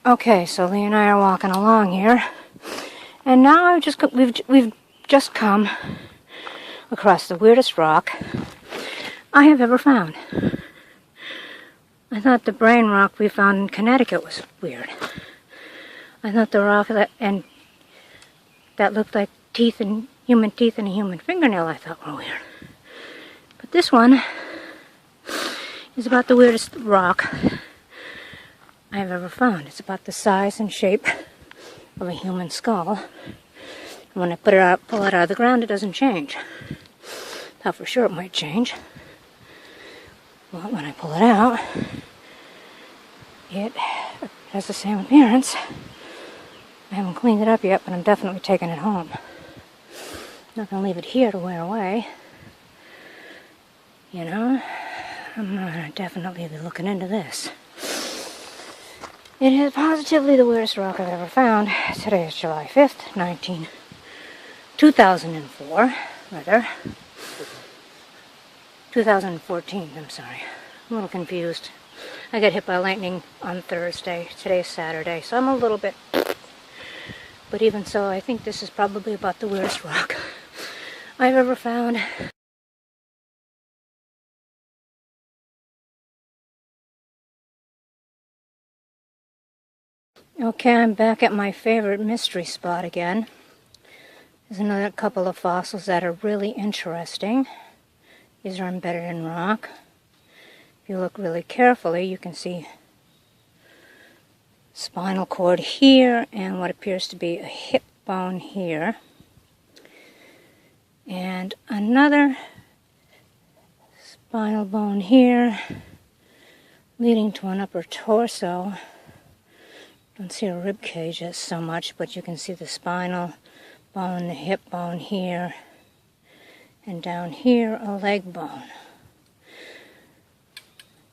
Okay, so Lee and I are walking along here, and now we've just come across the weirdest rock I have ever found. I thought the brain rock we found in Connecticut was weird. I thought the rock that looked like human teeth and a human fingernail I thought were weird. But this one is about the weirdest rock I've ever found. It's about the size and shape of a human skull. And when I pull it out of the ground, it doesn't change. Thought for sure it might change. Well, when I pull it out, it has the same appearance. I haven't cleaned it up yet, but I'm definitely taking it home. Not going to leave it here to wear away. You know, I'm going to definitely be looking into this. It is positively the weirdest rock I've ever found. Today is July 5th, 2004, rather. 2014, I'm sorry. I'm a little confused. I got hit by lightning on Thursday. Today's Saturday, so I'm a little bit... But even so, I think this is probably about the weirdest rock I've ever found. Okay, I'm back at my favorite mystery spot again. There's another couple of fossils that are really interesting. These are embedded in rock. If you look really carefully, you can see spinal cord here and what appears to be a hip bone here. And another spinal bone here leading to an upper torso. Don't see a rib cage so much, but you can see the spinal bone, the hip bone here, and down here a leg bone.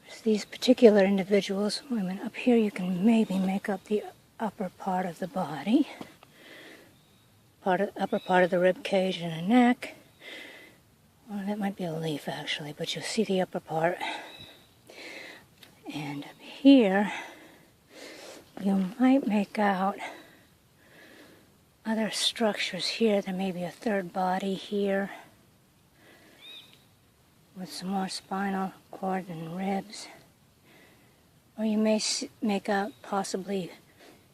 There's these particular individuals, up here you can maybe make up the upper part of the body, upper part of the rib cage and the neck. Well, that might be a leaf actually, but you'll see the upper part. And up here you might make out other structures here. There may be a third body here with some more spinal cord and ribs. Or you may make out possibly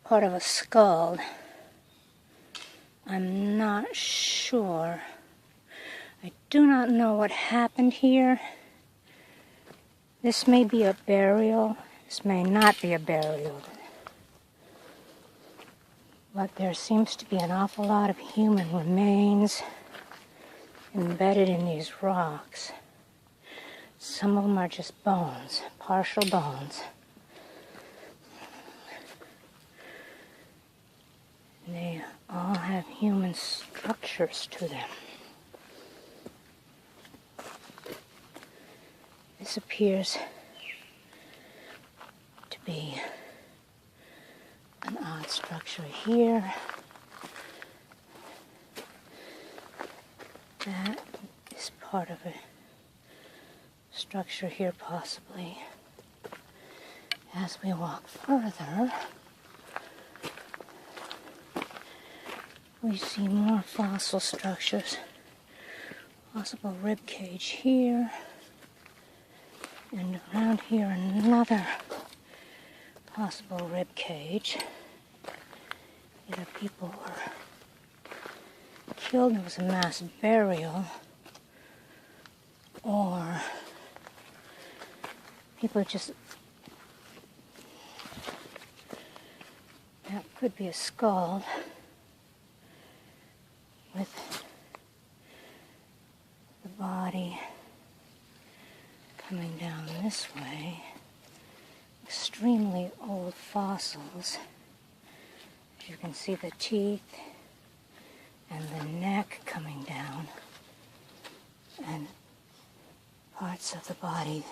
part of a skull. I'm not sure. I do not know what happened here. This may be a burial. This may not be a burial. But there seems to be an awful lot of human remains embedded in these rocks. Some of them are just bones, partial bones. And they all have human structures to them. This appears to be an odd structure here. That is part of a structure here possibly. As we walk further, we see more fossil structures. Possible rib cage here. And around here another possible rib cage. Either people were killed, it was a mass burial, or people just... That could be a skull with the body coming down this way. Extremely old fossils. You can see the teeth and the neck coming down, and parts of the body,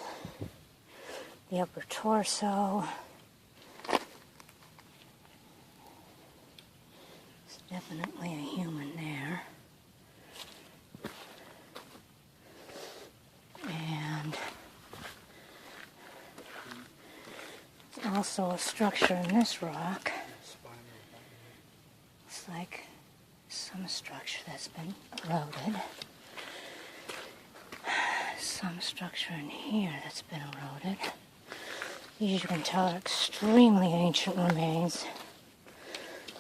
the upper torso. It's definitely a human there. And also a structure in this rock. It's like some structure that's been eroded. Some structure in here that's been eroded. These, you can tell, are extremely ancient remains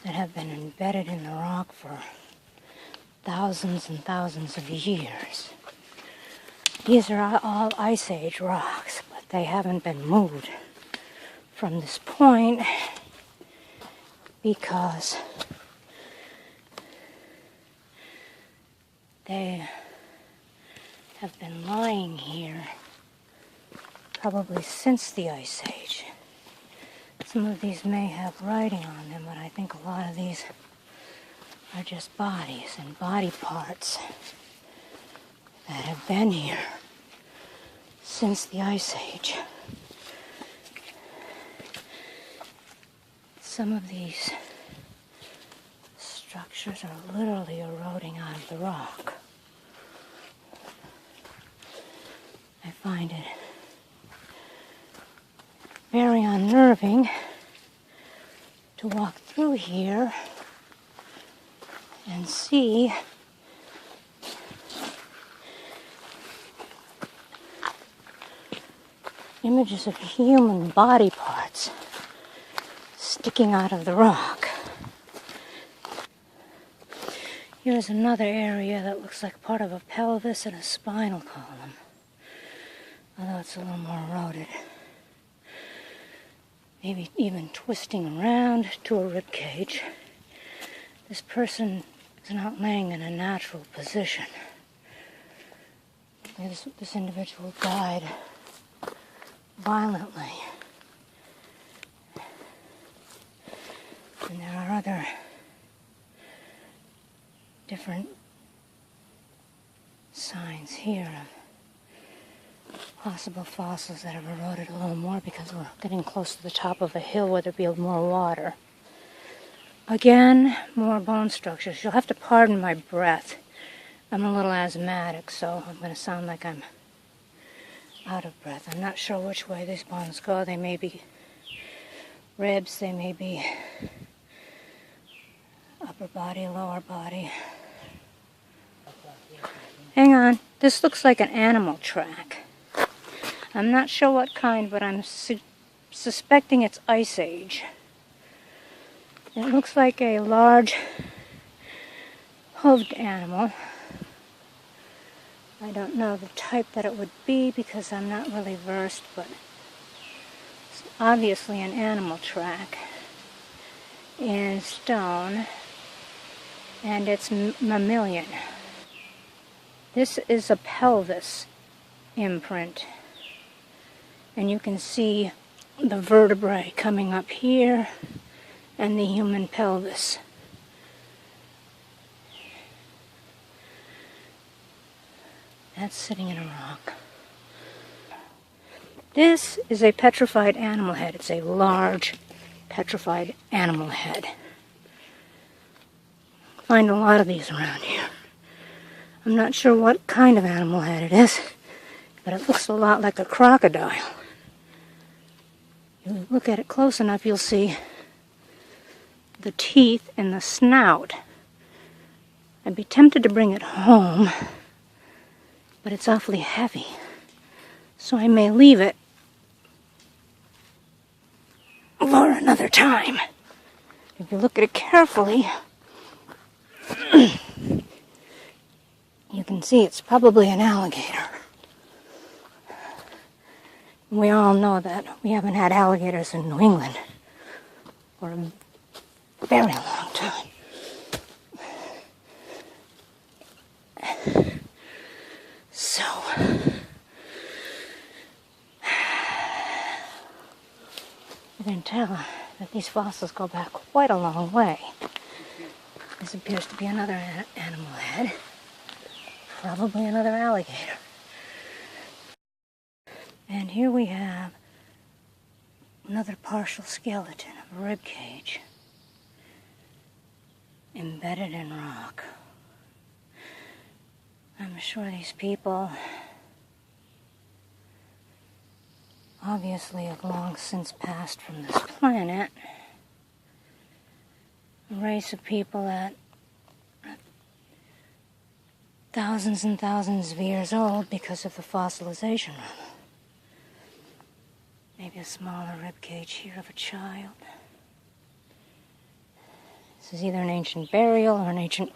that have been embedded in the rock for thousands and thousands of years. These are all Ice Age rocks, but they haven't been moved from this point because they have been lying here probably since the Ice Age. Some of these may have writing on them, but I think a lot of these are just bodies and body parts that have been here since the Ice Age. Some of these structures are literally eroding out of the rock. I find it very unnerving to walk through here and see images of human body parts sticking out of the rock. Here's another area that looks like part of a pelvis and a spinal column, although it's a little more eroded. Maybe even twisting around to a rib cage. This person is not laying in a natural position. This individual died violently. And there are other different signs here of possible fossils that have eroded a little more because we're getting close to the top of a hill where there'll be more water. Again, more bone structures. You'll have to pardon my breath. I'm a little asthmatic, so I'm going to sound like I'm out of breath. I'm not sure which way these bones go. They may be ribs, they may be upper body, lower body. Hang on. This looks like an animal track. I'm not sure what kind, but I'm suspecting it's Ice Age. It looks like a large hooved animal. I don't know the type that it would be because I'm not really versed, but it's obviously an animal track in stone, and it's mammalian. This is a pelvis imprint, and you can see the vertebrae coming up here and the human pelvis. That's sitting in a rock. This is a petrified animal head. It's a large petrified animal head. Find a lot of these around here. I'm not sure what kind of animal head it is, but it looks a lot like a crocodile. If you look at it close enough, you'll see the teeth and the snout. I'd be tempted to bring it home, but it's awfully heavy, so I may leave it for another time. If you look at it carefully, you can see it's probably an alligator. We all know that we haven't had alligators in New England for a very long time. So, you can tell that these fossils go back quite a long way. This appears to be another animal head, probably another alligator. And here we have another partial skeleton of a rib cage embedded in rock. I'm sure these people obviously have long since passed from this planet. A race of people that are thousands and thousands of years old because of the fossilization. Maybe a smaller ribcage here of a child. This is either an ancient burial or an ancient